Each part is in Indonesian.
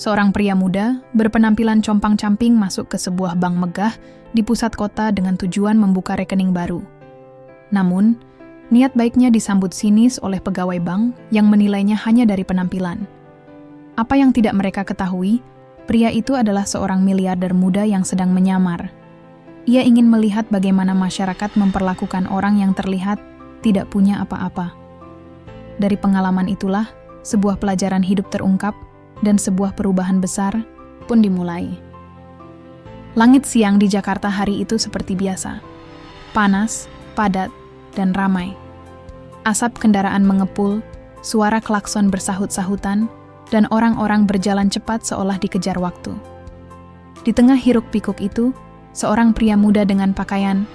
Seorang pria muda berpenampilan compang-camping masuk ke sebuah bank megah di pusat kota dengan tujuan membuka rekening baru. Namun, niat baiknya disambut sinis oleh pegawai bank yang menilainya hanya dari penampilan. Apa yang tidak mereka ketahui, pria itu adalah seorang miliarder muda yang sedang menyamar. Ia ingin melihat bagaimana masyarakat memperlakukan orang yang terlihat tidak punya apa-apa. Dari pengalaman itulah, sebuah pelajaran hidup terungkap dan sebuah perubahan besar pun dimulai. Langit siang di Jakarta hari itu seperti biasa. Panas, padat, dan ramai. Asap kendaraan mengepul, suara klakson bersahut-sahutan, dan orang-orang berjalan cepat seolah dikejar waktu. Di tengah hiruk-pikuk itu, seorang pria muda dengan pakaian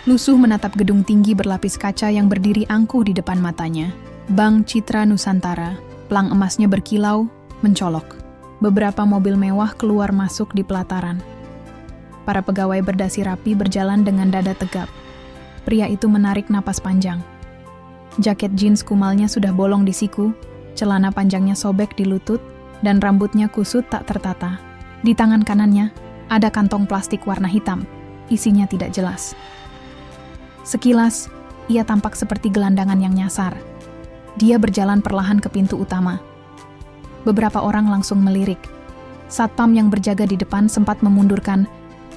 lusuh menatap gedung tinggi berlapis kaca yang berdiri angkuh di depan matanya. Bank Citra Nusantara, pelang emasnya berkilau, mencolok. Beberapa mobil mewah keluar masuk di pelataran. Para pegawai berdasi rapi berjalan dengan dada tegap. Pria itu menarik napas panjang. Jaket jeans kumalnya sudah bolong di siku, celana panjangnya sobek di lutut, dan rambutnya kusut tak tertata. Di tangan kanannya, ada kantong plastik warna hitam. Isinya tidak jelas. Sekilas, ia tampak seperti gelandangan yang nyasar. Dia berjalan perlahan ke pintu utama. Beberapa orang langsung melirik. Satpam yang berjaga di depan sempat memundurkan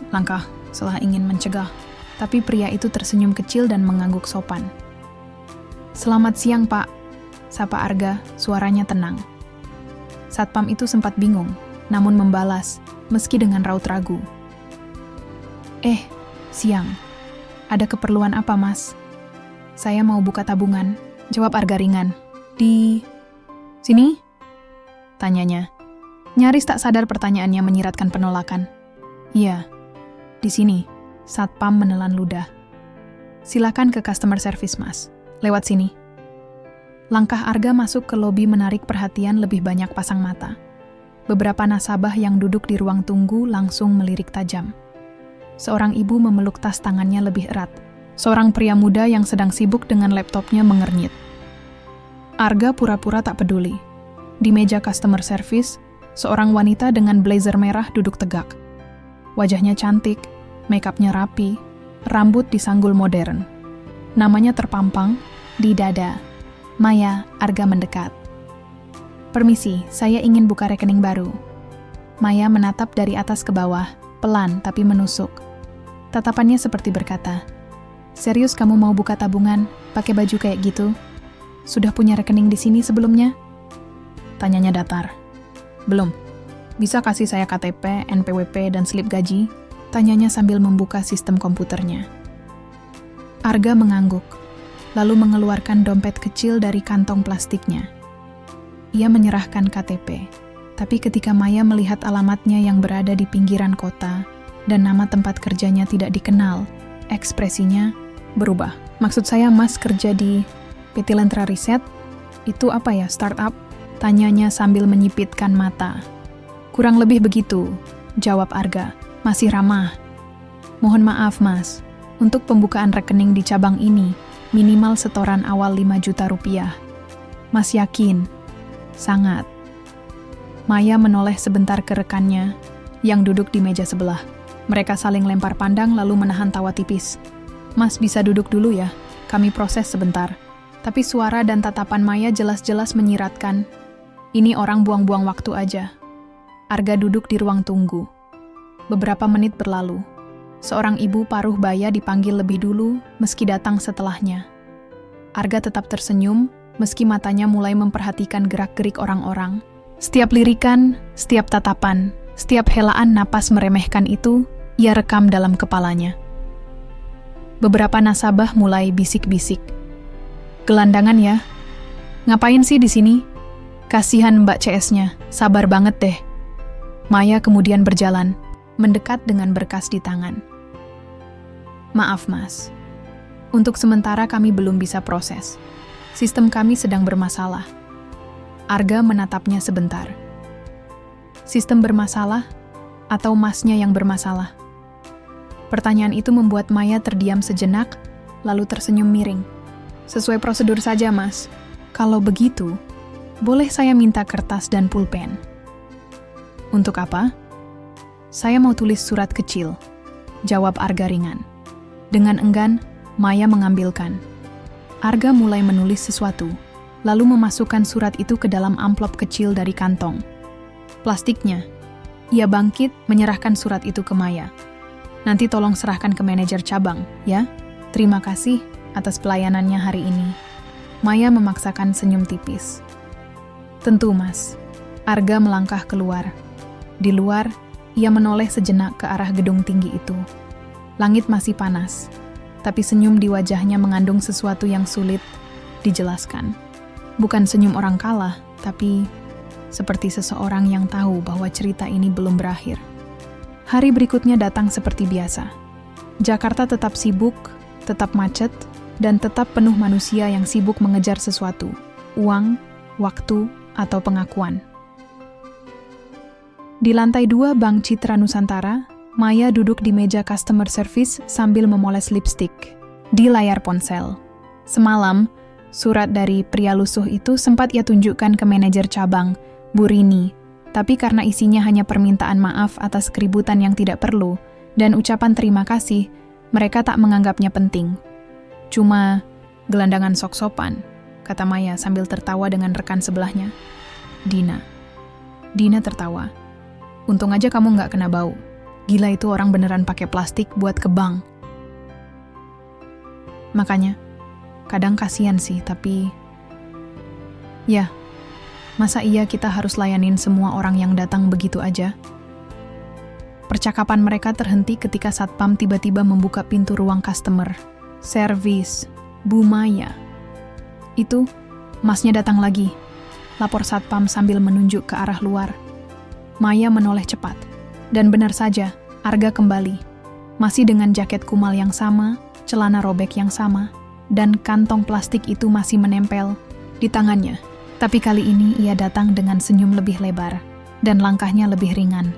langkah setelah ingin mencegah. Tapi pria itu tersenyum kecil dan mengangguk sopan. "Selamat siang, Pak," sapa Arga, suaranya tenang. Satpam itu sempat bingung, namun membalas, meski dengan raut ragu. Siang. Ada keperluan apa, Mas?" "Saya mau buka tabungan," jawab Arga ringan. "Di sini?" tanyanya. Nyaris tak sadar pertanyaannya menyiratkan penolakan. "Iya, di sini." Satpam menelan ludah. "Silakan ke customer service, Mas. Lewat sini." Langkah Arga masuk ke lobi menarik perhatian lebih banyak pasang mata. Beberapa nasabah yang duduk di ruang tunggu langsung melirik tajam. Seorang ibu memeluk tas tangannya lebih erat. Seorang pria muda yang sedang sibuk dengan laptopnya mengernyit. Arga pura-pura tak peduli. Di meja customer service, seorang wanita dengan blazer merah duduk tegak. Wajahnya cantik, makeupnya rapi, rambut disanggul modern. Namanya terpampang di dada. "Maya," Arga mendekat. "Permisi, saya ingin buka rekening baru." Maya menatap dari atas ke bawah, pelan tapi menusuk. Tatapannya seperti berkata, "Serius kamu mau buka tabungan, pakai baju kayak gitu? Sudah punya rekening di sini sebelumnya?" Tanyanya datar. "Belum. Bisa kasih saya KTP, NPWP, dan slip gaji?" Tanyanya sambil membuka sistem komputernya. Arga mengangguk, lalu mengeluarkan dompet kecil dari kantong plastiknya. Ia menyerahkan KTP, tapi ketika Maya melihat alamatnya yang berada di pinggiran kota dan nama tempat kerjanya tidak dikenal, ekspresinya berubah. "Maksud saya Mas kerja di PT Lentera Riset? Itu apa ya, startup?" tanyanya sambil menyipitkan mata. "Kurang lebih begitu," jawab Arga. "Masih ramah." "Mohon maaf, Mas. Untuk pembukaan rekening di cabang ini, minimal setoran awal 5 juta rupiah. Mas yakin?" "Sangat." Maya menoleh sebentar ke rekannya yang duduk di meja sebelah. Mereka saling lempar pandang lalu menahan tawa tipis. "Mas bisa duduk dulu ya, kami proses sebentar." Tapi suara dan tatapan Maya jelas-jelas menyiratkan, ini orang buang-buang waktu aja. Arga duduk di ruang tunggu. Beberapa menit berlalu. Seorang ibu paruh baya dipanggil lebih dulu, meski datang setelahnya. Arga tetap tersenyum, meski matanya mulai memperhatikan gerak-gerik orang-orang. Setiap lirikan, setiap tatapan, setiap helaan napas meremehkan itu, ia rekam dalam kepalanya. Beberapa nasabah mulai bisik-bisik. "Gelandangan ya? Ngapain sih di sini? Kasihan Mbak CS-nya, sabar banget deh." Maya kemudian berjalan, mendekat dengan berkas di tangan. "Maaf, Mas. Untuk sementara kami belum bisa proses. Sistem kami sedang bermasalah." Arga menatapnya sebentar. "Sistem bermasalah? Atau Masnya yang bermasalah?" Pertanyaan itu membuat Maya terdiam sejenak, lalu tersenyum miring. "Sesuai prosedur saja, Mas. Kalau begitu, boleh saya minta kertas dan pulpen?" Untuk apa? Saya mau tulis surat kecil, jawab Arga ringan. Dengan enggan, Maya mengambilkan. Arga mulai menulis sesuatu, lalu memasukkan surat itu ke dalam amplop kecil dari kantong plastiknya. Ia bangkit, menyerahkan surat itu ke Maya. Nanti tolong serahkan ke manajer cabang, ya? Terima kasih atas pelayanannya hari ini. Maya memaksakan senyum tipis. Tentu, Mas. Arga melangkah keluar. Di luar, ia menoleh sejenak ke arah gedung tinggi itu. Langit masih panas, tapi senyum di wajahnya mengandung sesuatu yang sulit dijelaskan. Bukan senyum orang kalah, tapi seperti seseorang yang tahu bahwa cerita ini belum berakhir. Hari berikutnya datang seperti biasa. Jakarta tetap sibuk, tetap macet, dan tetap penuh manusia yang sibuk mengejar sesuatu, uang, waktu, atau pengakuan. Di lantai 2 Bank Citra Nusantara, Maya duduk di meja customer service sambil memoles lipstik di layar ponsel. Semalam, surat dari pria lusuh itu sempat ia tunjukkan ke manajer cabang, Bu Rini, tapi karena isinya hanya permintaan maaf atas keributan yang tidak perlu dan ucapan terima kasih, mereka tak menganggapnya penting. Cuma gelandangan sok sopan, kata Maya sambil tertawa dengan rekan sebelahnya, Dina. Dina tertawa. Untung aja kamu nggak kena bau. Gila itu orang beneran pakai plastik buat ke bank. Makanya, kadang kasihan sih, tapi... Ya, masa iya kita harus layanin semua orang yang datang begitu aja? Percakapan mereka terhenti ketika satpam tiba-tiba membuka pintu ruang customer. Servis, Bu Maya. Itu, Masnya datang lagi. Lapor satpam sambil menunjuk ke arah luar. Maya menoleh cepat. Dan benar saja, Arga kembali. Masih dengan jaket kumal yang sama, celana robek yang sama, dan kantong plastik itu masih menempel di tangannya. Tapi kali ini ia datang dengan senyum lebih lebar, dan langkahnya lebih ringan.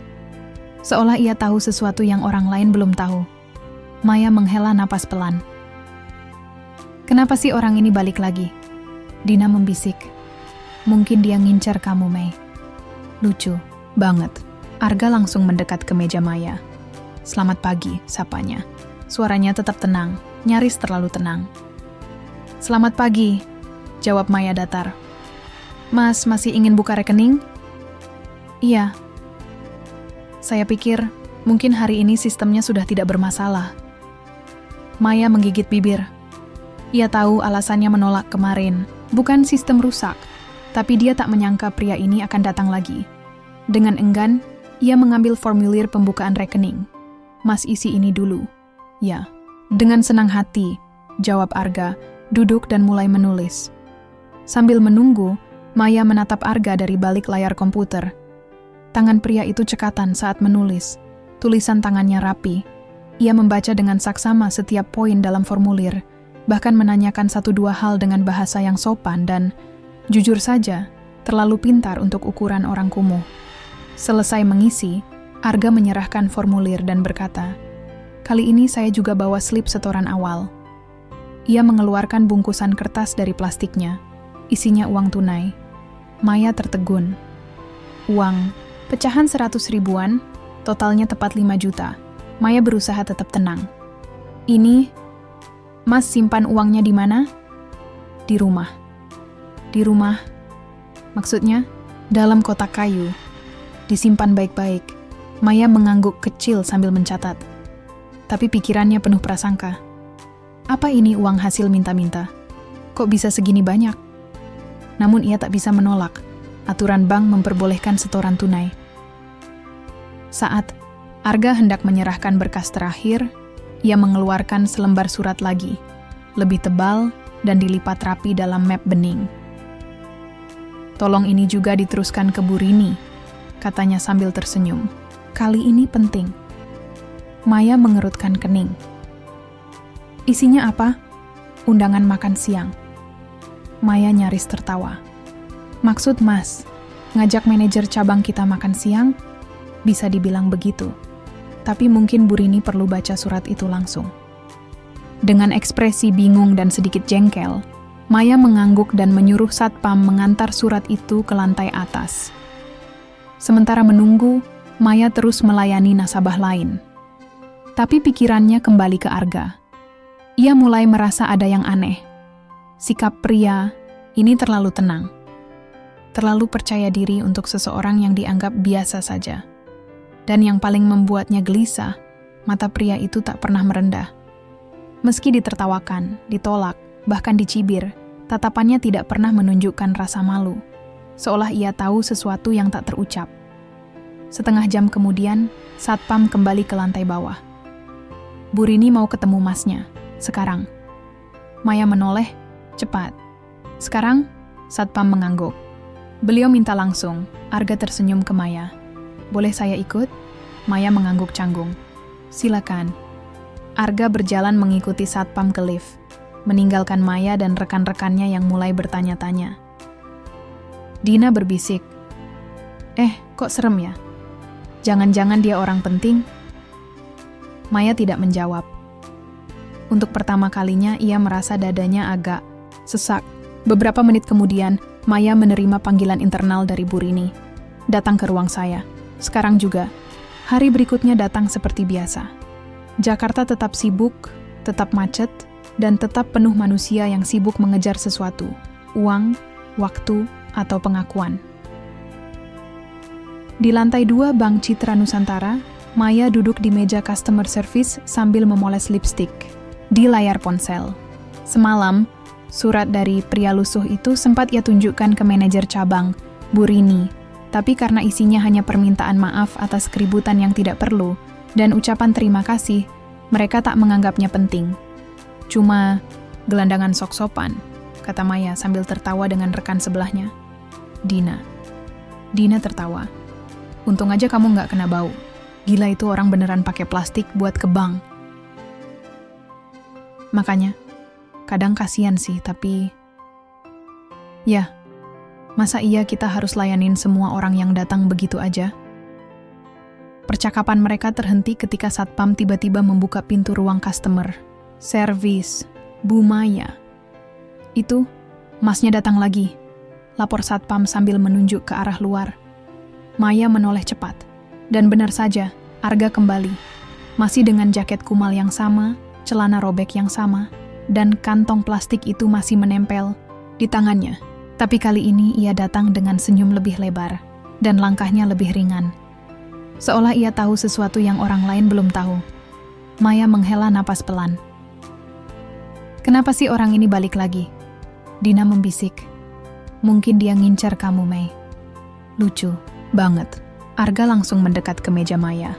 Seolah ia tahu sesuatu yang orang lain belum tahu. Maya menghela napas pelan. Kenapa sih orang ini balik lagi? Dina membisik. Mungkin dia ngincar kamu, Mei. Lucu banget. Arga langsung mendekat ke meja Maya. Selamat pagi, sapanya. Suaranya tetap tenang, nyaris terlalu tenang. Selamat pagi, jawab Maya datar. Mas masih ingin buka rekening? Iya. Saya pikir mungkin hari ini sistemnya sudah tidak bermasalah. Maya menggigit bibir. Ia tahu alasannya menolak kemarin, bukan sistem rusak, tapi dia tak menyangka pria ini akan datang lagi. Dengan enggan, ia mengambil formulir pembukaan rekening. Mas isi ini dulu. Ya. Dengan senang hati, jawab Arga, duduk dan mulai menulis. Sambil menunggu, Maya menatap Arga dari balik layar komputer. Tangan pria itu cekatan saat menulis. Tulisan tangannya rapi. Ia membaca dengan saksama setiap poin dalam formulir, bahkan menanyakan 1-2 hal dengan bahasa yang sopan dan, jujur saja, terlalu pintar untuk ukuran orang kumuh. Selesai mengisi, Arga menyerahkan formulir dan berkata, kali ini saya juga bawa slip setoran awal. Ia mengeluarkan bungkusan kertas dari plastiknya. Isinya uang tunai. Maya tertegun. Uang, pecahan 100 ribuan, totalnya tepat 5 juta. Maya berusaha tetap tenang. Ini, Mas simpan uangnya di mana? Di rumah. Di rumah? Maksudnya, dalam kotak kayu. Disimpan baik-baik. Maya mengangguk kecil sambil mencatat. Tapi pikirannya penuh prasangka. Apa ini uang hasil minta-minta? Kok bisa segini banyak? Namun ia tak bisa menolak. Aturan bank memperbolehkan setoran tunai. Saat Arga hendak menyerahkan berkas terakhir, ia mengeluarkan selembar surat lagi, lebih tebal dan dilipat rapi dalam map bening. Tolong ini juga diteruskan ke Bu Rini, katanya sambil tersenyum. Kali ini penting. Maya mengerutkan kening. Isinya apa? Undangan makan siang. Maya nyaris tertawa. Maksud Mas, ngajak manajer cabang kita makan siang? Bisa dibilang begitu. Tapi mungkin Bu Rini perlu baca surat itu langsung. Dengan ekspresi bingung dan sedikit jengkel, Maya mengangguk dan menyuruh satpam mengantar surat itu ke lantai atas. Sementara menunggu, Maya terus melayani nasabah lain. Tapi pikirannya kembali ke Arga. Ia mulai merasa ada yang aneh. Sikap pria ini terlalu tenang. Terlalu percaya diri untuk seseorang yang dianggap biasa saja. Dan yang paling membuatnya gelisah, mata pria itu tak pernah merendah. Meski ditertawakan, ditolak, bahkan dicibir, tatapannya tidak pernah menunjukkan rasa malu. Seolah ia tahu sesuatu yang tak terucap. Setengah jam kemudian, Satpam kembali ke lantai bawah. Bu Rini mau ketemu masnya, sekarang. Maya menoleh, cepat. Sekarang, Satpam mengangguk. Beliau minta langsung, Arga tersenyum ke Maya. Boleh saya ikut? Maya mengangguk canggung. Silakan. Arga berjalan mengikuti Satpam ke lift, meninggalkan Maya dan rekan-rekannya yang mulai bertanya-tanya. Dina berbisik, kok serem ya? Jangan-jangan dia orang penting? Maya tidak menjawab. Untuk pertama kalinya ia merasa dadanya agak sesak. Beberapa menit kemudian, Maya menerima panggilan internal dari Bu Rini. Datang ke ruang saya. Sekarang juga. Hari berikutnya datang seperti biasa. Jakarta tetap sibuk, tetap macet, dan tetap penuh manusia yang sibuk mengejar sesuatu. Uang, waktu, atau pengakuan. Di lantai 2 Bank Citra Nusantara, Maya duduk di meja customer service sambil memoles lipstik di layar ponsel. Semalam, surat dari pria lusuh itu sempat ia tunjukkan ke manajer cabang, Bu Rini, tapi karena isinya hanya permintaan maaf atas keributan yang tidak perlu dan ucapan terima kasih, mereka tak menganggapnya penting. Cuma gelandangan sok-sopan, kata Maya sambil tertawa dengan rekan sebelahnya. Dina tertawa. Untung aja kamu nggak kena bau. Gila itu orang beneran pakai plastik buat ke bank. Makanya, kadang kasihan sih, tapi... Ya, masa iya kita harus layanin semua orang yang datang begitu aja? Percakapan mereka terhenti ketika Satpam tiba-tiba membuka pintu ruang customer. Servis, Bu Maya. Itu, masnya datang lagi. Lapor Satpam sambil menunjuk ke arah luar. Maya menoleh cepat. Dan benar saja, Arga kembali. Masih dengan jaket kumal yang sama, celana robek yang sama, dan kantong plastik itu masih menempel di tangannya. Tapi kali ini ia datang dengan senyum lebih lebar, dan langkahnya lebih ringan. Seolah ia tahu sesuatu yang orang lain belum tahu. Maya menghela napas pelan. Kenapa sih orang ini balik lagi? Dina membisik. Mungkin dia ngincar kamu, Mei. Lucu banget. Arga langsung mendekat ke meja Maya.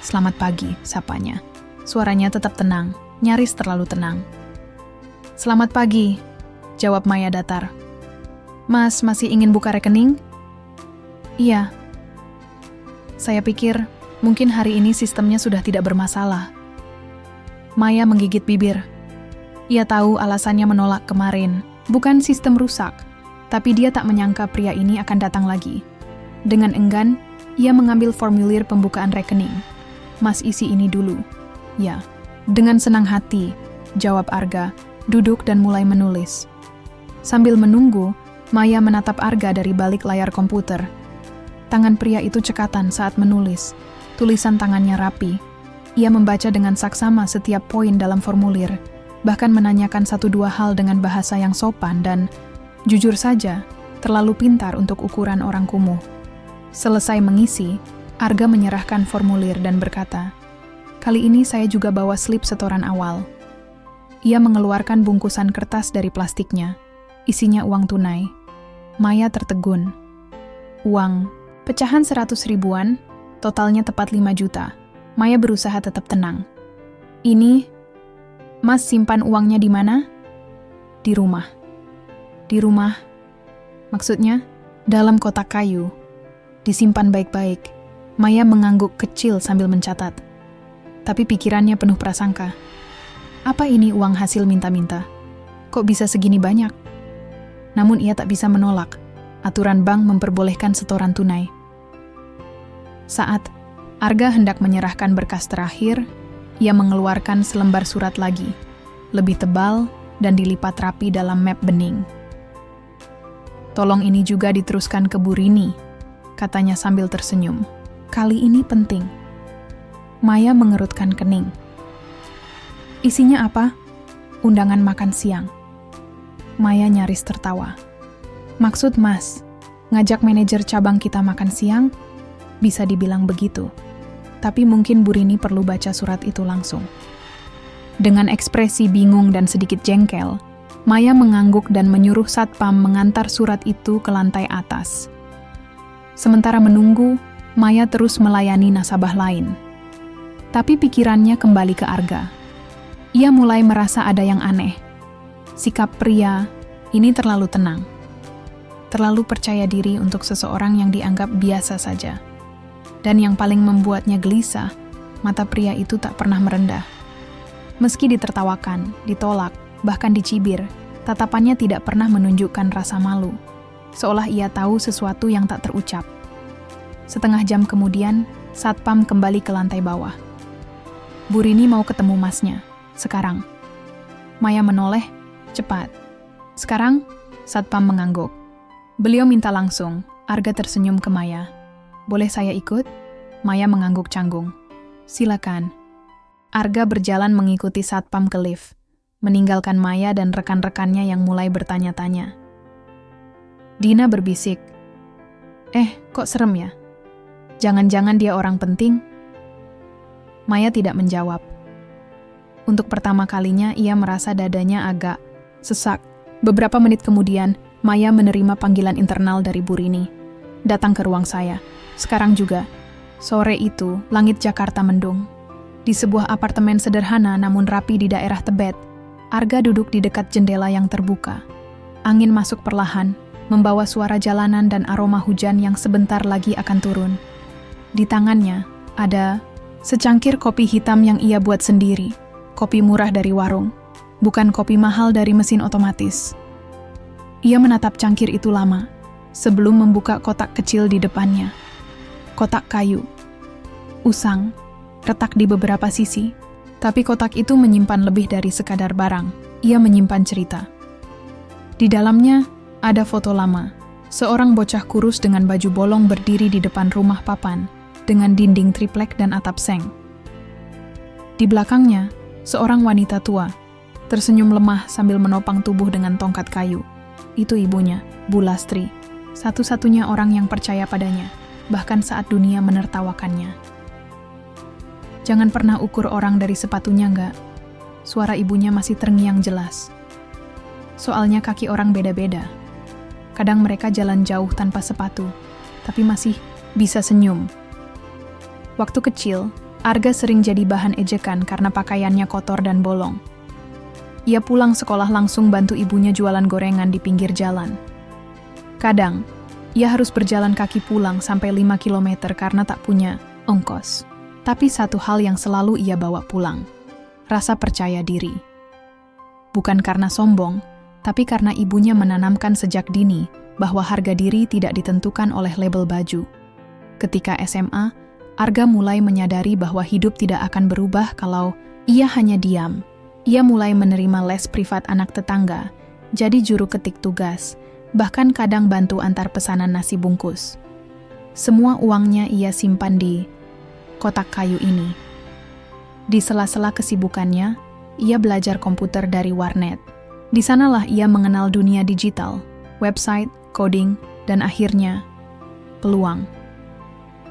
Selamat pagi, sapanya. Suaranya tetap tenang, nyaris terlalu tenang. Selamat pagi, jawab Maya datar. Mas masih ingin buka rekening? Iya. Saya pikir mungkin hari ini sistemnya sudah tidak bermasalah. Maya menggigit bibir. Ia tahu alasannya menolak kemarin, bukan sistem rusak, tapi dia tak menyangka pria ini akan datang lagi. Dengan enggan, ia mengambil formulir pembukaan rekening. Mas isi ini dulu. Ya, dengan senang hati, jawab Arga, duduk dan mulai menulis. Sambil menunggu, Maya menatap Arga dari balik layar komputer. Tangan pria itu cekatan saat menulis. Tulisan tangannya rapi. Ia membaca dengan saksama setiap poin dalam formulir, bahkan menanyakan 1-2 hal dengan bahasa yang sopan dan, jujur saja, terlalu pintar untuk ukuran orang kumuh. Selesai mengisi, Arga menyerahkan formulir dan berkata, "Kali ini saya juga bawa slip setoran awal." Ia mengeluarkan bungkusan kertas dari plastiknya. Isinya uang tunai. Maya tertegun. Uang, pecahan 100 ribuan, totalnya tepat 5 juta. Maya berusaha tetap tenang. "Ini, Mas simpan uangnya di mana?" "Di rumah." "Di rumah?" "Maksudnya?" "Dalam kotak kayu. Disimpan baik-baik." Maya mengangguk kecil sambil mencatat. Tapi pikirannya penuh prasangka. Apa ini uang hasil minta-minta? Kok bisa segini banyak? Namun ia tak bisa menolak. Aturan bank memperbolehkan setoran tunai. Saat Arga hendak menyerahkan berkas terakhir, ia mengeluarkan selembar surat lagi, lebih tebal dan dilipat rapi dalam map bening. "Tolong ini juga diteruskan ke Bu Rini," katanya sambil tersenyum. Kali ini penting. Maya mengerutkan kening. Isinya apa? Undangan makan siang. Maya nyaris tertawa. Maksud Mas, ngajak manajer cabang kita makan siang? Bisa dibilang begitu. Tapi mungkin Bu Rini perlu baca surat itu langsung. Dengan ekspresi bingung dan sedikit jengkel, Maya mengangguk dan menyuruh satpam mengantar surat itu ke lantai atas. Sementara menunggu, Maya terus melayani nasabah lain. Tapi pikirannya kembali ke Arga. Ia mulai merasa ada yang aneh. Sikap pria ini terlalu tenang. Terlalu percaya diri untuk seseorang yang dianggap biasa saja. Dan yang paling membuatnya gelisah, mata pria itu tak pernah merendah. Meski ditertawakan, ditolak, bahkan dicibir, tatapannya tidak pernah menunjukkan rasa malu, seolah ia tahu sesuatu yang tak terucap. Setengah jam kemudian, satpam kembali ke lantai bawah. Bu Rini mau ketemu Masnya, sekarang. Maya menoleh, cepat. Sekarang, satpam mengangguk. Beliau minta langsung. Arga tersenyum ke Maya. Boleh saya ikut? Maya mengangguk canggung. Silakan. Arga berjalan mengikuti satpam ke lift, meninggalkan Maya dan rekan-rekannya yang mulai bertanya-tanya. Dina berbisik, kok serem ya? Jangan-jangan dia orang penting? Maya tidak menjawab. Untuk pertama kalinya ia merasa dadanya agak sesak. Beberapa menit kemudian, Maya menerima panggilan internal dari Bu Rini. Datang ke ruang saya. Sekarang juga. Sore itu, langit Jakarta mendung. Di sebuah apartemen sederhana namun rapi di daerah Tebet, Arga duduk di dekat jendela yang terbuka. Angin masuk perlahan, membawa suara jalanan dan aroma hujan yang sebentar lagi akan turun. Di tangannya, ada secangkir kopi hitam yang ia buat sendiri. Kopi murah dari warung, bukan kopi mahal dari mesin otomatis. Ia menatap cangkir itu lama, sebelum membuka kotak kecil di depannya. Kotak kayu. Usang. Retak di beberapa sisi, tapi kotak itu menyimpan lebih dari sekadar barang. Ia menyimpan cerita. Di dalamnya ada foto lama, seorang bocah kurus dengan baju bolong berdiri di depan rumah papan, dengan dinding triplek dan atap seng. Di belakangnya, seorang wanita tua, tersenyum lemah sambil menopang tubuh dengan tongkat kayu. Itu ibunya, Bu Lastri, satu-satunya orang yang percaya padanya, bahkan saat dunia menertawakannya. Jangan pernah ukur orang dari sepatunya, enggak. Suara ibunya masih terngiang jelas. Soalnya kaki orang beda-beda. Kadang mereka jalan jauh tanpa sepatu, tapi masih bisa senyum. Waktu kecil, Arga sering jadi bahan ejekan karena pakaiannya kotor dan bolong. Ia pulang sekolah langsung bantu ibunya jualan gorengan di pinggir jalan. Kadang, ia harus berjalan kaki pulang sampai 5 km karena tak punya ongkos. Tapi satu hal yang selalu ia bawa pulang, rasa percaya diri. Bukan karena sombong, tapi karena ibunya menanamkan sejak dini bahwa harga diri tidak ditentukan oleh label baju. Ketika SMA, Arga mulai menyadari bahwa hidup tidak akan berubah kalau ia hanya diam. Ia mulai menerima les privat anak tetangga, jadi juru ketik tugas, bahkan kadang bantu antar pesanan nasi bungkus. Semua uangnya ia simpan di kotak kayu ini. Di sela-sela kesibukannya, ia belajar komputer dari warnet. Di sanalah ia mengenal dunia digital, website, coding, dan akhirnya, peluang.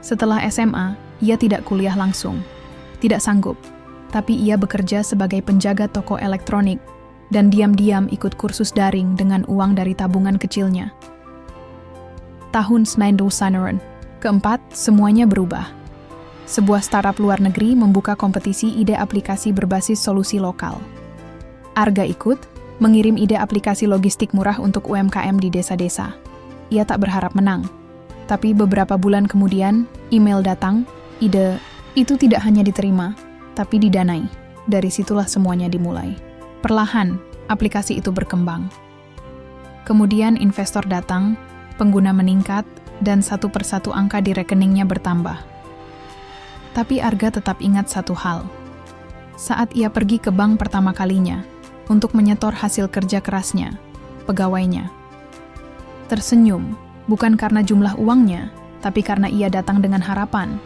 Setelah SMA, ia tidak kuliah langsung. Tidak sanggup, tapi ia bekerja sebagai penjaga toko elektronik dan diam-diam ikut kursus daring dengan uang dari tabungan kecilnya. Tahun 1999, keempat, semuanya berubah. Sebuah startup luar negeri membuka kompetisi ide aplikasi berbasis solusi lokal. Arga ikut, mengirim ide aplikasi logistik murah untuk UMKM di desa-desa. Ia tak berharap menang. Tapi beberapa bulan kemudian, email datang, ide itu tidak hanya diterima, tapi didanai. Dari situlah semuanya dimulai. Perlahan, aplikasi itu berkembang. Kemudian investor datang, pengguna meningkat, dan satu persatu angka di rekeningnya bertambah. Tapi Arga tetap ingat satu hal. Saat ia pergi ke bank pertama kalinya, untuk menyetor hasil kerja kerasnya, pegawainya tersenyum, bukan karena jumlah uangnya, tapi karena ia datang dengan harapan.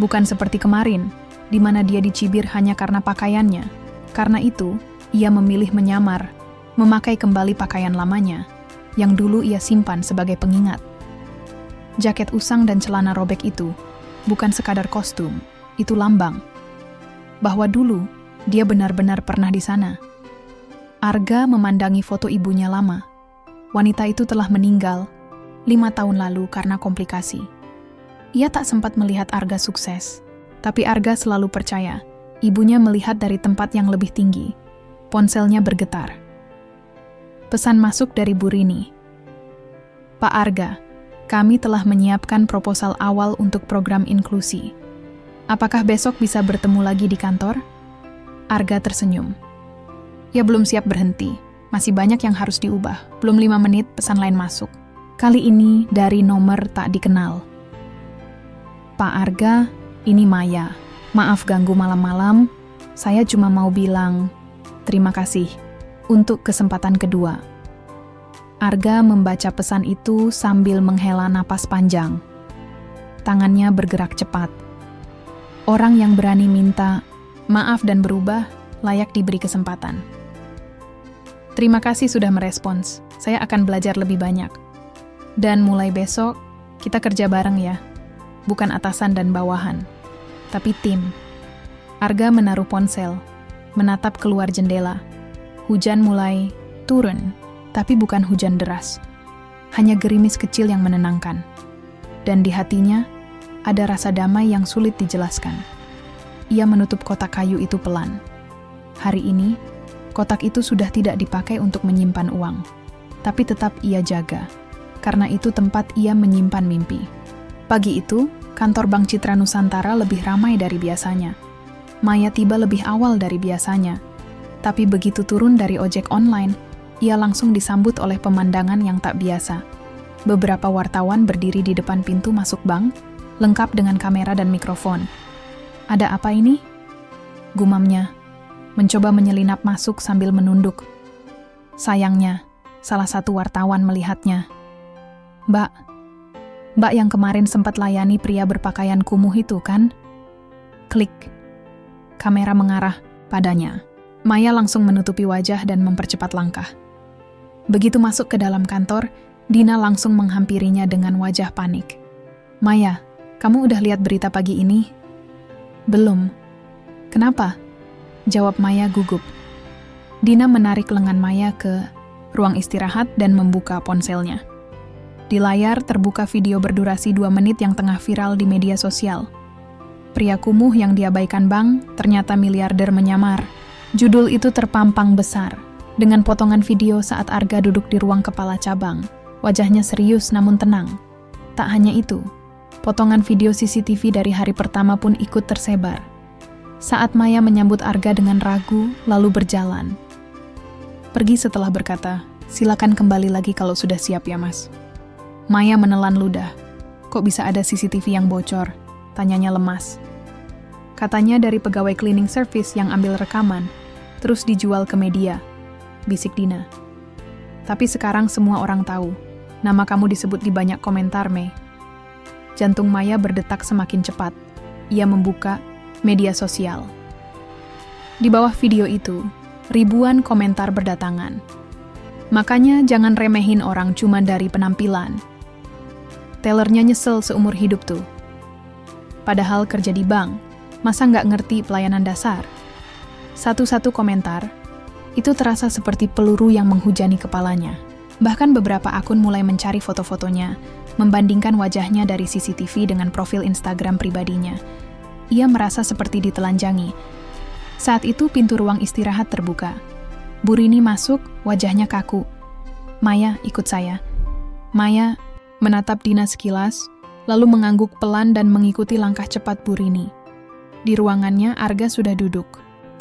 Bukan seperti kemarin, di mana dia dicibir hanya karena pakaiannya. Karena itu, ia memilih menyamar, memakai kembali pakaian lamanya, yang dulu ia simpan sebagai pengingat. Jaket usang dan celana robek itu bukan sekadar kostum, itu lambang bahwa dulu dia benar-benar pernah di sana. Arga memandangi foto ibunya lama. Wanita itu telah meninggal 5 tahun lalu karena komplikasi. Ia tak sempat melihat Arga sukses, tapi Arga selalu percaya ibunya melihat dari tempat yang lebih tinggi. Ponselnya bergetar. Pesan masuk dari Bu Rini. Pak Arga, kami telah menyiapkan proposal awal untuk program inklusi. Apakah besok bisa bertemu lagi di kantor? Arga tersenyum. Ya belum siap berhenti. Masih banyak yang harus diubah. Belum 5 menit pesan lain masuk. Kali ini dari nomor tak dikenal. Pak Arga, ini Maya. Maaf ganggu malam-malam. Saya cuma mau bilang terima kasih untuk kesempatan kedua. Arga membaca pesan itu sambil menghela napas panjang. Tangannya bergerak cepat. Orang yang berani minta maaf dan berubah layak diberi kesempatan. Terima kasih sudah merespons. Saya akan belajar lebih banyak. Dan mulai besok, kita kerja bareng ya. Bukan atasan dan bawahan, tapi tim. Arga menaruh ponsel, menatap keluar jendela. Hujan mulai turun, tapi bukan hujan deras. Hanya gerimis kecil yang menenangkan. Dan di hatinya, ada rasa damai yang sulit dijelaskan. Ia menutup kotak kayu itu pelan. Hari ini, kotak itu sudah tidak dipakai untuk menyimpan uang. Tapi tetap ia jaga, karena itu tempat ia menyimpan mimpi. Pagi itu, kantor Bank Citra Nusantara lebih ramai dari biasanya. Maya tiba lebih awal dari biasanya. Tapi begitu turun dari ojek online, ia langsung disambut oleh pemandangan yang tak biasa. Beberapa wartawan berdiri di depan pintu masuk bank, lengkap dengan kamera dan mikrofon. Ada apa ini? Gumamnya, mencoba menyelinap masuk sambil menunduk. Sayangnya, salah satu wartawan melihatnya. Mbak yang kemarin sempat layani pria berpakaian kumuh itu kan? Klik. Kamera mengarah padanya. Maya langsung menutupi wajah dan mempercepat langkah. Begitu masuk ke dalam kantor, Dina langsung menghampirinya dengan wajah panik. Maya, kamu udah lihat berita pagi ini? Belum. Kenapa? Jawab Maya gugup. Dina menarik lengan Maya ke ruang istirahat dan membuka ponselnya. Di layar terbuka video berdurasi 2 menit yang tengah viral di media sosial. Pria kumuh yang diabaikan bank ternyata miliarder menyamar. Judul itu terpampang besar, dengan potongan video saat Arga duduk di ruang kepala cabang. Wajahnya serius namun tenang. Tak hanya itu, potongan video CCTV dari hari pertama pun ikut tersebar. Saat Maya menyambut Arga dengan ragu, lalu berjalan. Pergi setelah berkata, silakan kembali lagi kalau sudah siap ya mas. Maya menelan ludah. Kok bisa ada CCTV yang bocor? Tanyanya lemas. Katanya dari pegawai cleaning service yang ambil rekaman, terus dijual ke media, bisik Dina. Tapi sekarang semua orang tahu, nama kamu disebut di banyak komentar, Mei. Jantung Maya berdetak semakin cepat. Ia membuka media sosial. Di bawah video itu, ribuan komentar berdatangan. Makanya jangan remehin orang cuma dari penampilan. Tellernya nyesel seumur hidup tuh. Padahal kerja di bank, masa nggak ngerti pelayanan dasar? Satu-satu komentar, itu terasa seperti peluru yang menghujani kepalanya. Bahkan beberapa akun mulai mencari foto-fotonya, membandingkan wajahnya dari CCTV dengan profil Instagram pribadinya. Ia merasa seperti ditelanjangi. Saat itu pintu ruang istirahat terbuka. Bu Rini masuk, wajahnya kaku. Maya, ikut saya. Maya menatap Dina sekilas, lalu mengangguk pelan dan mengikuti langkah cepat Bu Rini. Di ruangannya, Arga sudah duduk.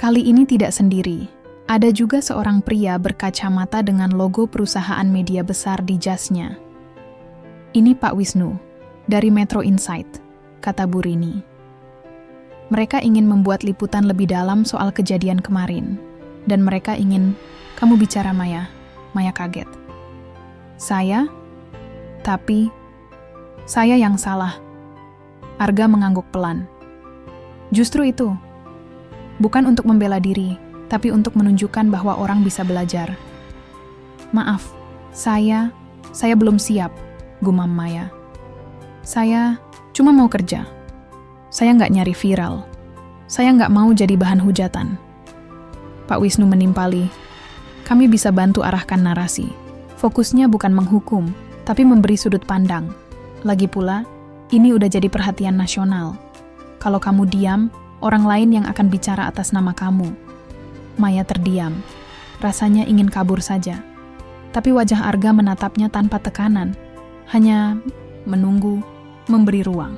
Kali ini tidak sendiri. Ada juga seorang pria berkacamata dengan logo perusahaan media besar di jasnya. Ini Pak Wisnu, dari Metro Insight, kata Bu Rini. Mereka ingin membuat liputan lebih dalam soal kejadian kemarin. Dan mereka ingin, kamu bicara Maya. Maya kaget. Saya? Tapi, Saya yang salah. Arga mengangguk pelan. Justru itu. Bukan untuk membela diri, tapi untuk menunjukkan bahwa orang bisa belajar. Maaf, saya belum siap, gumam Maya. Saya cuma mau kerja. Saya nggak nyari viral. Saya nggak mau jadi bahan hujatan. Pak Wisnu menimpali. Kami bisa bantu arahkan narasi. Fokusnya bukan menghukum, tapi memberi sudut pandang. Lagi pula, ini udah jadi perhatian nasional. Kalau kamu diam, orang lain yang akan bicara atas nama kamu. Maya terdiam. Rasanya ingin kabur saja. Tapi wajah Arga menatapnya tanpa tekanan. Hanya menunggu, memberi ruang.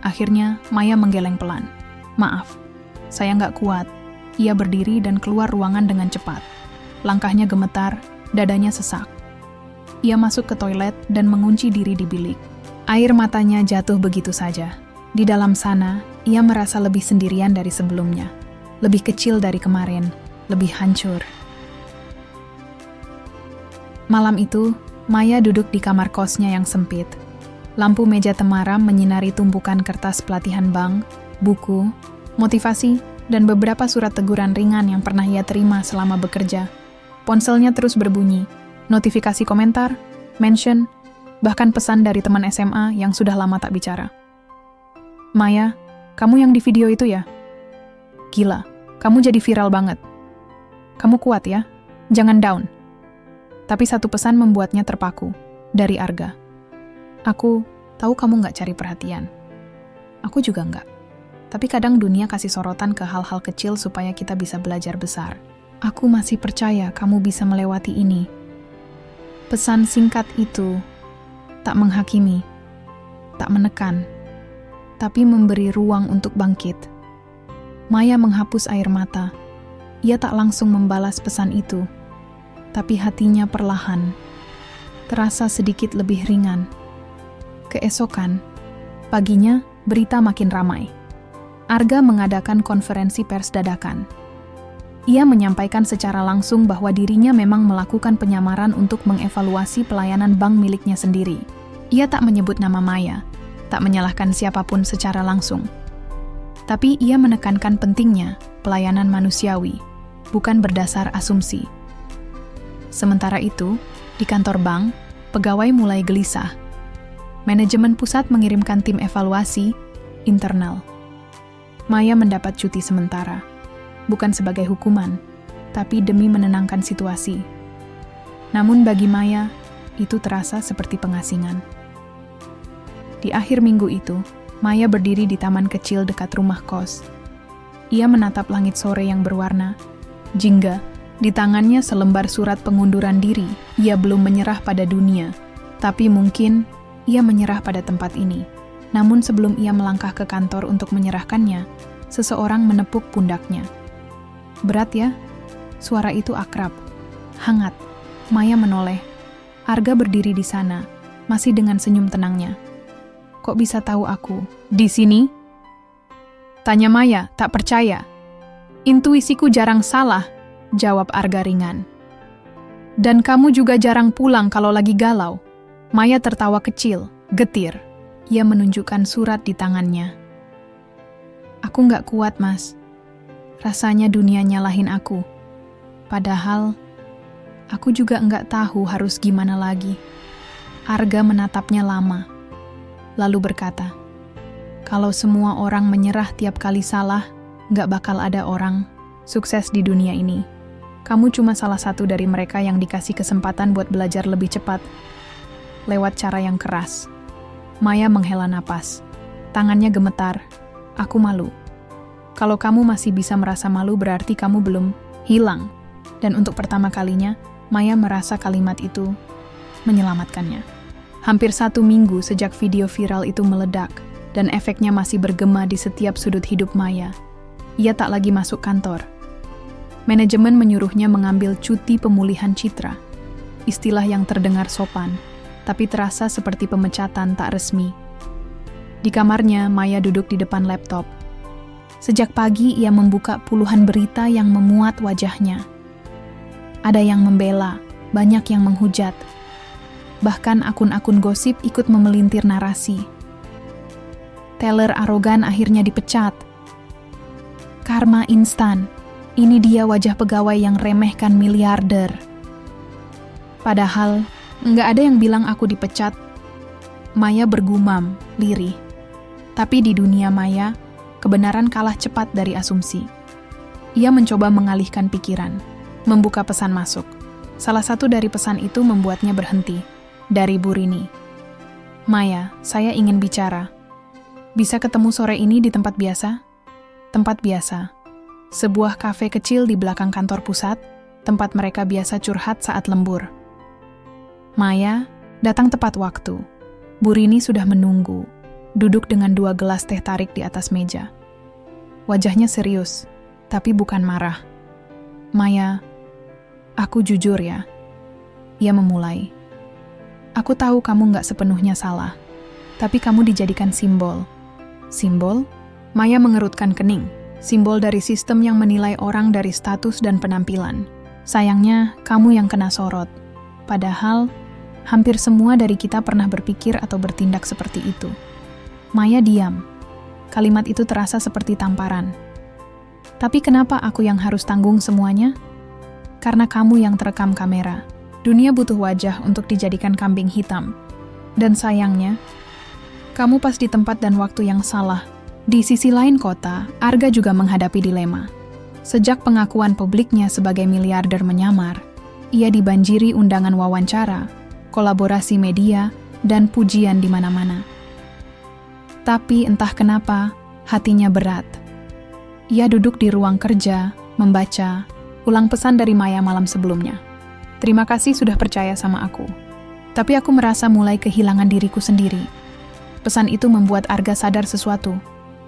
Akhirnya, Maya menggeleng pelan. Maaf, saya nggak kuat. Ia berdiri dan keluar ruangan dengan cepat. Langkahnya gemetar, dadanya sesak. Ia masuk ke toilet dan mengunci diri di bilik. Air matanya jatuh begitu saja. Di dalam sana, ia merasa lebih sendirian dari sebelumnya. Lebih kecil dari kemarin, lebih hancur. Malam itu, Maya duduk di kamar kosnya yang sempit. Lampu meja temaram menyinari tumpukan kertas pelatihan bank, buku, motivasi, dan beberapa surat teguran ringan yang pernah ia terima selama bekerja. Ponselnya terus berbunyi, notifikasi komentar, mention, bahkan pesan dari teman SMA yang sudah lama tak bicara. Maya, kamu yang di video itu ya? Gila, kamu jadi viral banget. Kamu kuat ya, jangan down. Tapi satu pesan membuatnya terpaku, dari Arga. Aku tahu kamu nggak cari perhatian. Aku juga nggak. Tapi kadang dunia kasih sorotan ke hal-hal kecil supaya kita bisa belajar besar. Aku masih percaya kamu bisa melewati ini. Pesan singkat itu tak menghakimi, tak menekan, tapi memberi ruang untuk bangkit. Maya menghapus air mata. Ia tak langsung membalas pesan itu, tapi hatinya perlahan terasa sedikit lebih ringan. Keesokan, paginya berita makin ramai. Arga mengadakan konferensi pers dadakan. Ia menyampaikan secara langsung bahwa dirinya memang melakukan penyamaran untuk mengevaluasi pelayanan bank miliknya sendiri. Ia tak menyebut nama Maya, tak menyalahkan siapapun secara langsung. Tapi ia menekankan pentingnya pelayanan manusiawi, bukan berdasar asumsi. Sementara itu, di kantor bank, pegawai mulai gelisah. Manajemen pusat mengirimkan tim evaluasi internal. Maya mendapat cuti sementara. Bukan sebagai hukuman, tapi demi menenangkan situasi. Namun bagi Maya, itu terasa seperti pengasingan. Di akhir minggu itu, Maya berdiri di taman kecil dekat rumah kos. Ia menatap langit sore yang berwarna, jingga, di tangannya selembar surat pengunduran diri. Ia belum menyerah pada dunia, tapi mungkin ia menyerah pada tempat ini. Namun sebelum ia melangkah ke kantor untuk menyerahkannya, seseorang menepuk pundaknya. Berat ya? Suara itu akrab, hangat. Maya menoleh. Arga berdiri di sana, masih dengan senyum tenangnya. Kok bisa tahu aku di sini? Tanya Maya, tak percaya. Intuisiku jarang salah, jawab Arga ringan. Dan kamu juga jarang pulang kalau lagi galau. Maya tertawa kecil, getir. Ia menunjukkan surat di tangannya. Aku nggak kuat, Mas. Rasanya dunia nyalahin aku. Padahal, aku juga nggak tahu harus gimana lagi. Arga menatapnya lama, lalu berkata, kalau semua orang menyerah tiap kali salah, nggak bakal ada orang sukses di dunia ini. Kamu cuma salah satu dari mereka yang dikasih kesempatan buat belajar lebih cepat, lewat cara yang keras. Maya menghela napas. Tangannya gemetar. Aku malu. Kalau kamu masih bisa merasa malu berarti kamu belum hilang. Dan untuk pertama kalinya, Maya merasa kalimat itu menyelamatkannya. Hampir 1 minggu sejak video viral itu meledak, dan efeknya masih bergema di setiap sudut hidup Maya. Ia tak lagi masuk kantor. Manajemen menyuruhnya mengambil cuti pemulihan citra. Istilah yang terdengar sopan, tapi terasa seperti pemecatan tak resmi. Di kamarnya, Maya duduk di depan laptop. Sejak pagi ia membuka puluhan berita yang memuat wajahnya. Ada yang membela, banyak yang menghujat. Bahkan akun-akun gosip ikut memelintir narasi. Teller arogan akhirnya dipecat. Karma instan. Ini dia wajah pegawai yang remehkan miliarder. Padahal, nggak ada yang bilang aku dipecat. Maya bergumam, lirih. Tapi di dunia maya, kebenaran kalah cepat dari asumsi. Ia mencoba mengalihkan pikiran, membuka pesan masuk. Salah satu dari pesan itu membuatnya berhenti. Dari Bu Rini. Maya, saya ingin bicara. Bisa ketemu sore ini di tempat biasa? Tempat biasa. Sebuah kafe kecil di belakang kantor pusat, tempat mereka biasa curhat saat lembur. Maya datang tepat waktu. Bu Rini sudah menunggu, duduk dengan 2 gelas teh tarik di atas meja. Wajahnya serius, tapi bukan marah. Maya, aku jujur ya. Ia memulai. Aku tahu kamu nggak sepenuhnya salah, tapi kamu dijadikan simbol. Simbol? Maya mengerutkan kening. Simbol dari sistem yang menilai orang dari status dan penampilan. Sayangnya, kamu yang kena sorot. Padahal, hampir semua dari kita pernah berpikir atau bertindak seperti itu. Maya diam. Kalimat itu terasa seperti tamparan. Tapi kenapa aku yang harus tanggung semuanya? Karena kamu yang terekam kamera. Dunia butuh wajah untuk dijadikan kambing hitam. Dan sayangnya, kamu pas di tempat dan waktu yang salah. Di sisi lain kota, Arga juga menghadapi dilema. Sejak pengakuan publiknya sebagai miliarder menyamar, ia dibanjiri undangan wawancara, kolaborasi media, dan pujian di mana-mana. Tapi entah kenapa, hatinya berat. Ia duduk di ruang kerja, membaca, ulang pesan dari Maya malam sebelumnya. Terima kasih sudah percaya sama aku. Tapi aku merasa mulai kehilangan diriku sendiri. Pesan itu membuat Arga sadar sesuatu.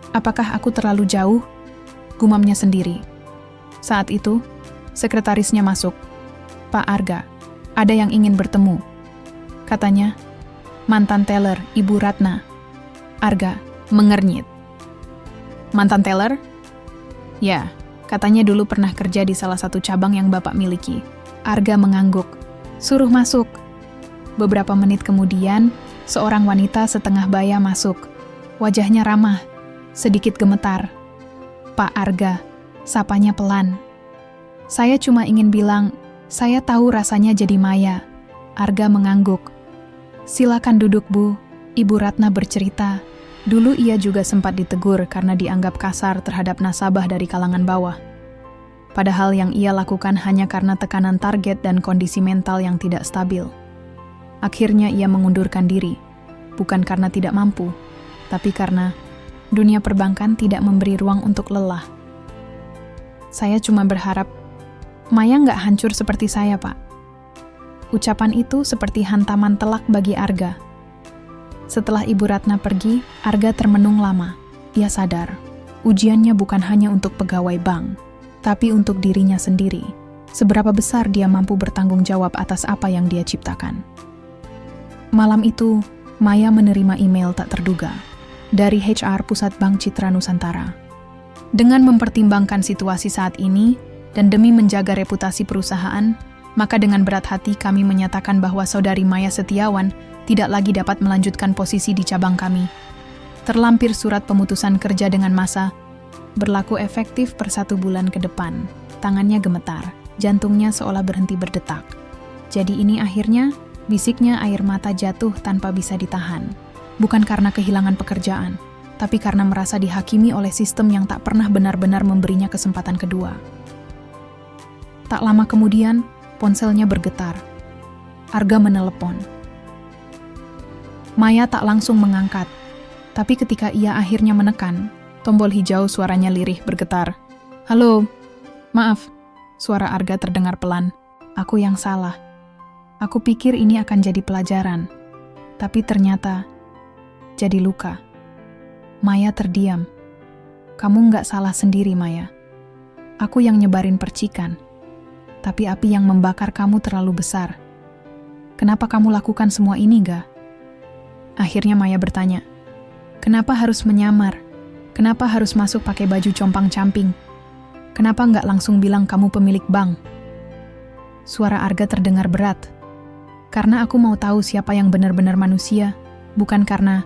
Apakah aku terlalu jauh? Gumamnya sendiri. Saat itu, sekretarisnya masuk. Pak Arga, ada yang ingin bertemu. Katanya, mantan teller, Ibu Ratna. Arga mengernyit. Mantan teller? Ya, katanya dulu pernah kerja di salah satu cabang yang Bapak miliki. Arga mengangguk. Suruh masuk. Beberapa menit kemudian, seorang wanita setengah baya masuk. Wajahnya ramah. Sedikit gemetar. Pak Arga, sapanya pelan. Saya cuma ingin bilang, saya tahu rasanya jadi Maya. Arga mengangguk. Silakan duduk Bu, Ibu Ratna bercerita. Dulu ia juga sempat ditegur karena dianggap kasar terhadap nasabah dari kalangan bawah. Padahal yang ia lakukan hanya karena tekanan target dan kondisi mental yang tidak stabil. Akhirnya ia mengundurkan diri, bukan karena tidak mampu, tapi karena dunia perbankan tidak memberi ruang untuk lelah. Saya cuma berharap Maya nggak hancur seperti saya, Pak. Ucapan itu seperti hantaman telak bagi Arga. Setelah Ibu Ratna pergi, Arga termenung lama. Ia sadar, ujiannya bukan hanya untuk pegawai bank, tapi untuk dirinya sendiri. Seberapa besar dia mampu bertanggung jawab atas apa yang dia ciptakan. Malam itu, Maya menerima email tak terduga dari HR Pusat Bank Citra Nusantara. Dengan mempertimbangkan situasi saat ini dan demi menjaga reputasi perusahaan, maka dengan berat hati kami menyatakan bahwa saudari Maya Setiawan tidak lagi dapat melanjutkan posisi di cabang kami. Terlampir surat pemutusan kerja dengan masa, berlaku efektif per 1 bulan ke depan. Tangannya gemetar, jantungnya seolah berhenti berdetak. Jadi ini akhirnya, bisiknya air mata jatuh tanpa bisa ditahan. Bukan karena kehilangan pekerjaan, tapi karena merasa dihakimi oleh sistem yang tak pernah benar-benar memberinya kesempatan kedua. Tak lama kemudian, ponselnya bergetar. Arga menelepon. Maya tak langsung mengangkat, tapi ketika ia akhirnya menekan, tombol hijau suaranya lirih bergetar. Halo, maaf, suara Arga terdengar pelan. Aku yang salah. Aku pikir ini akan jadi pelajaran, tapi ternyata jadi luka. Maya terdiam. Kamu nggak salah sendiri, Maya. Aku yang nyebarin percikan. Tapi api yang membakar kamu terlalu besar. Kenapa kamu lakukan semua ini, Ga? Akhirnya Maya bertanya. Kenapa harus menyamar? Kenapa harus masuk pakai baju compang-camping? Kenapa nggak langsung bilang kamu pemilik bank? Suara Arga terdengar berat. Karena aku mau tahu siapa yang benar-benar manusia, bukan karena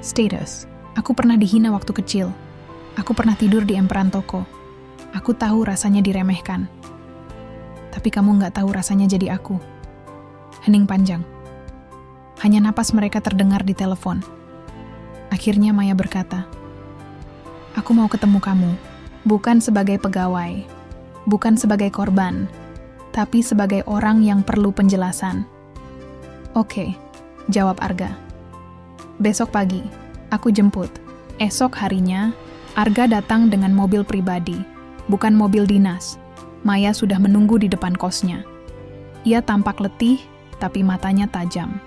status. Aku pernah dihina waktu kecil. Aku pernah tidur di emperan toko. Aku tahu rasanya diremehkan. Tapi kamu nggak tahu rasanya jadi aku. Hening panjang. Hanya napas mereka terdengar di telepon. Akhirnya Maya berkata, "Aku mau ketemu kamu, bukan sebagai pegawai, bukan sebagai korban, tapi sebagai orang yang perlu penjelasan." "Oke," jawab Arga. "Besok pagi, aku jemput." Esok harinya, Arga datang dengan mobil pribadi, bukan mobil dinas. Maya sudah menunggu di depan kosnya. Ia tampak letih, tapi matanya tajam.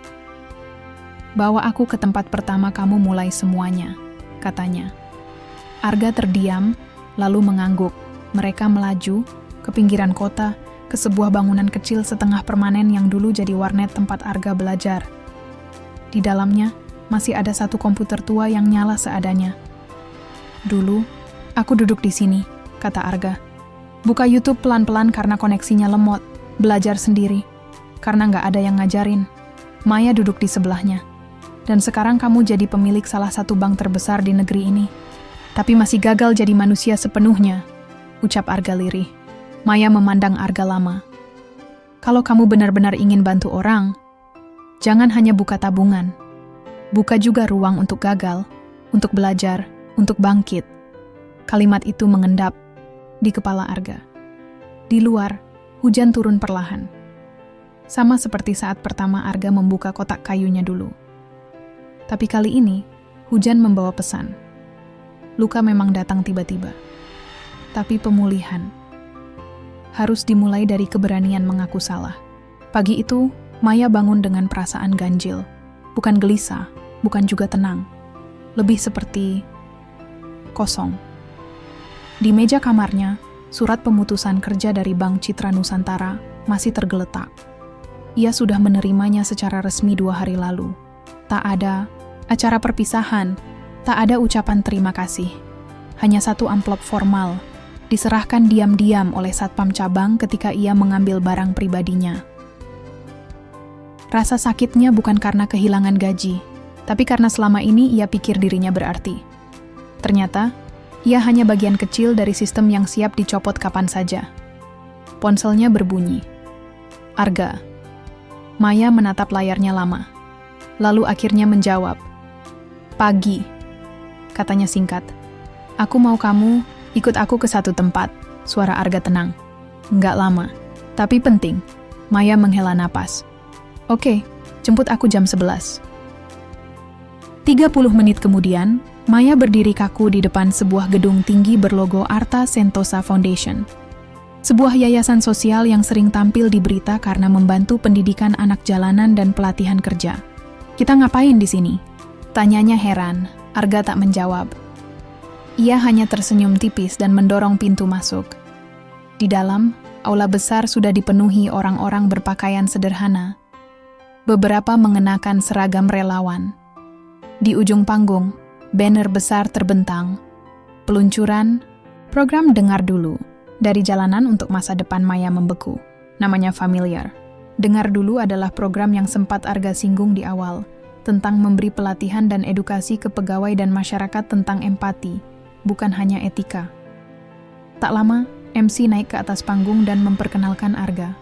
"Bawa aku ke tempat pertama kamu mulai semuanya," katanya. Arga terdiam, lalu mengangguk. Mereka melaju ke pinggiran kota, ke sebuah bangunan kecil setengah permanen yang dulu jadi warnet tempat Arga belajar. Di dalamnya, masih ada satu komputer tua yang nyala seadanya. "Dulu, aku duduk di sini," kata Arga. "Buka YouTube pelan-pelan karena koneksinya lemot, belajar sendiri, karena nggak ada yang ngajarin." Maya duduk di sebelahnya. "Dan sekarang kamu jadi pemilik salah satu bank terbesar di negeri ini. Tapi masih gagal jadi manusia sepenuhnya," ucap Arga lirih. Maya memandang Arga lama. "Kalau kamu benar-benar ingin bantu orang, jangan hanya buka tabungan. Buka juga ruang untuk gagal, untuk belajar, untuk bangkit." Kalimat itu mengendap di kepala Arga. Di luar, hujan turun perlahan. Sama seperti saat pertama Arga membuka kotak kayunya dulu. Tapi kali ini, hujan membawa pesan. Luka memang datang tiba-tiba. Tapi pemulihan harus dimulai dari keberanian mengaku salah. Pagi itu, Maya bangun dengan perasaan ganjil. Bukan gelisah, bukan juga tenang. Lebih seperti kosong. Di meja kamarnya, surat pemutusan kerja dari Bank Citra Nusantara masih tergeletak. Ia sudah menerimanya secara resmi 2 hari lalu. Tak ada acara perpisahan, tak ada ucapan terima kasih. Hanya satu amplop formal, diserahkan diam-diam oleh satpam cabang ketika ia mengambil barang pribadinya. Rasa sakitnya bukan karena kehilangan gaji, tapi karena selama ini ia pikir dirinya berarti. Ternyata, ia hanya bagian kecil dari sistem yang siap dicopot kapan saja. Ponselnya berbunyi. "Arga." Maya menatap layarnya lama. Lalu akhirnya menjawab. "Pagi," katanya singkat. "Aku mau kamu ikut aku ke satu tempat." Suara Arga tenang. "Nggak lama, tapi penting." Maya menghela napas. "Oke, jemput aku jam 11." 30 menit kemudian, Maya berdiri kaku di depan sebuah gedung tinggi berlogo Arta Sentosa Foundation. Sebuah yayasan sosial yang sering tampil di berita karena membantu pendidikan anak jalanan dan pelatihan kerja. "Kita ngapain di sini?" tanyanya heran. Arga tak menjawab. Ia hanya tersenyum tipis dan mendorong pintu masuk. Di dalam, aula besar sudah dipenuhi orang-orang berpakaian sederhana. Beberapa mengenakan seragam relawan. Di ujung panggung, banner besar terbentang. Peluncuran, program Dengar Dulu, dari jalanan untuk masa depan Maya membeku. Namanya familiar. Dengar Dulu adalah program yang sempat Arga singgung di awal, tentang memberi pelatihan dan edukasi ke pegawai dan masyarakat tentang empati, bukan hanya etika. Tak lama, MC naik ke atas panggung dan memperkenalkan Arga.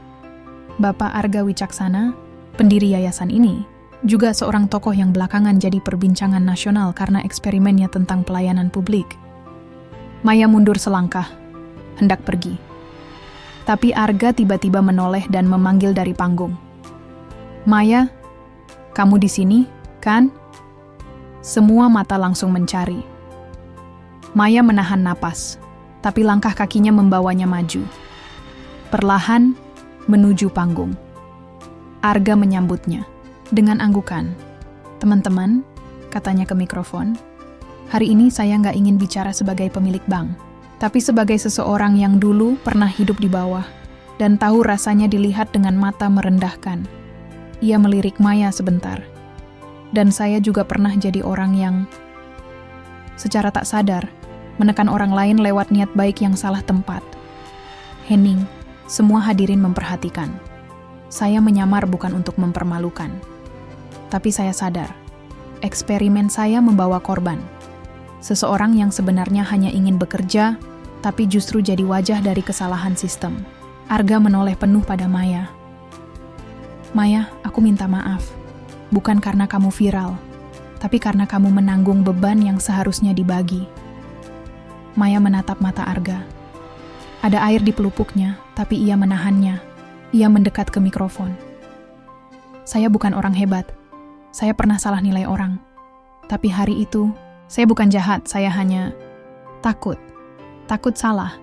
Bapak Arga Wicaksana, pendiri yayasan ini, juga seorang tokoh yang belakangan jadi perbincangan nasional karena eksperimennya tentang pelayanan publik. Maya mundur selangkah, hendak pergi. Tapi Arga tiba-tiba menoleh dan memanggil dari panggung. "Maya, kamu di sini, kan?" Semua mata langsung mencari. Maya menahan napas, tapi langkah kakinya membawanya maju. Perlahan menuju panggung. Arga menyambutnya dengan anggukan. "Teman-teman," katanya ke mikrofon, "hari ini saya nggak ingin bicara sebagai pemilik bank, tapi sebagai seseorang yang dulu pernah hidup di bawah dan tahu rasanya dilihat dengan mata merendahkan." Ia melirik Maya sebentar. "Dan saya juga pernah jadi orang yang secara tak sadar menekan orang lain lewat niat baik yang salah tempat." Hening, semua hadirin memperhatikan. Saya menyamar bukan untuk mempermalukan. Tapi saya sadar, eksperimen saya membawa korban. Seseorang yang sebenarnya hanya ingin bekerja, tapi justru jadi wajah dari kesalahan sistem. Arga menoleh penuh pada Maya. Maya, aku minta maaf. Bukan karena kamu viral, tapi karena kamu menanggung beban yang seharusnya dibagi. Maya menatap mata Arga. Ada air di pelupuknya, tapi ia menahannya. Ia mendekat ke mikrofon. Saya bukan orang hebat. Saya pernah salah nilai orang. Tapi hari itu, saya bukan jahat, saya hanya takut. Takut salah.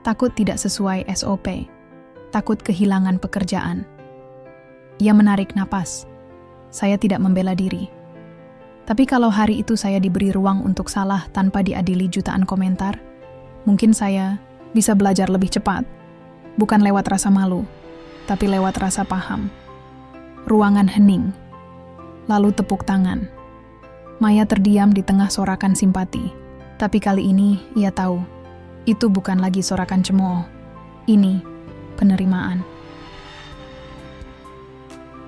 Takut tidak sesuai SOP. Takut kehilangan pekerjaan. Ia menarik napas. Saya tidak membela diri. Tapi kalau hari itu saya diberi ruang untuk salah tanpa diadili jutaan komentar, mungkin saya bisa belajar lebih cepat. Bukan lewat rasa malu, tapi lewat rasa paham. Ruangan hening. Lalu tepuk tangan. Maya terdiam di tengah sorakan simpati. Tapi kali ini ia tahu, itu bukan lagi sorakan cemooh. Ini penerimaan.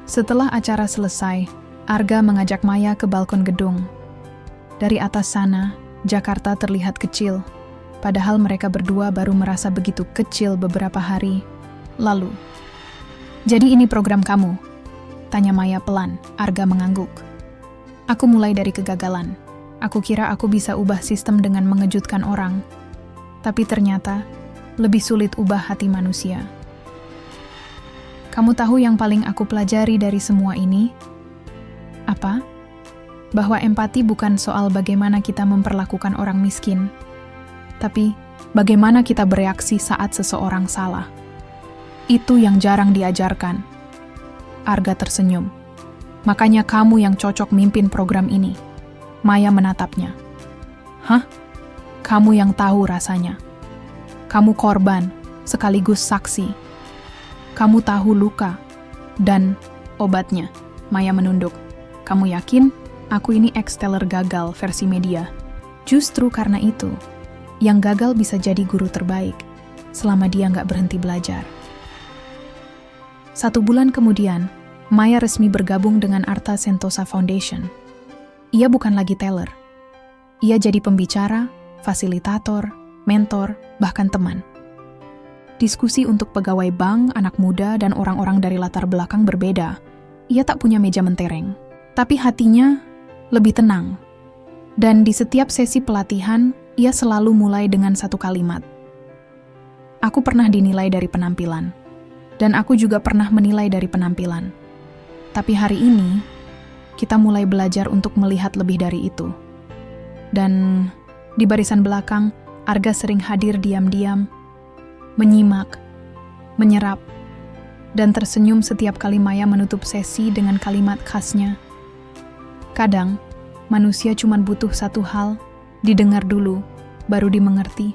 Setelah acara selesai, Arga mengajak Maya ke balkon gedung. Dari atas sana, Jakarta terlihat kecil, padahal mereka berdua baru merasa begitu kecil beberapa hari lalu. Jadi ini program kamu? Tanya Maya pelan. Arga mengangguk. Aku mulai dari kegagalan. Aku kira aku bisa ubah sistem dengan mengejutkan orang. Tapi ternyata, lebih sulit ubah hati manusia. Kamu tahu yang paling aku pelajari dari semua ini? Apa? Bahwa empati bukan soal bagaimana kita memperlakukan orang miskin, tapi bagaimana kita bereaksi saat seseorang salah. Itu yang jarang diajarkan. Arga tersenyum. Makanya kamu yang cocok mimpin program ini. Maya menatapnya. Hah? Kamu yang tahu rasanya. Kamu korban, sekaligus saksi. Kamu tahu luka, dan obatnya. Maya menunduk. Kamu yakin aku ini ex-teller gagal versi media? Justru karena itu, yang gagal bisa jadi guru terbaik, selama dia nggak berhenti belajar. 1 bulan kemudian, Maya resmi bergabung dengan Artha Sentosa Foundation. Ia bukan lagi teller. Ia jadi pembicara, fasilitator, mentor, bahkan teman. Diskusi untuk pegawai bank, anak muda, dan orang-orang dari latar belakang berbeda. Ia tak punya meja mentereng. Tapi hatinya lebih tenang. Dan di setiap sesi pelatihan, ia selalu mulai dengan satu kalimat. Aku pernah dinilai dari penampilan. Dan aku juga pernah menilai dari penampilan. Tapi hari ini, kita mulai belajar untuk melihat lebih dari itu. Dan di barisan belakang, Arga sering hadir diam-diam, menyimak, menyerap, dan tersenyum setiap kali Maya menutup sesi dengan kalimat khasnya. Kadang, manusia cuma butuh satu hal, didengar dulu, baru dimengerti.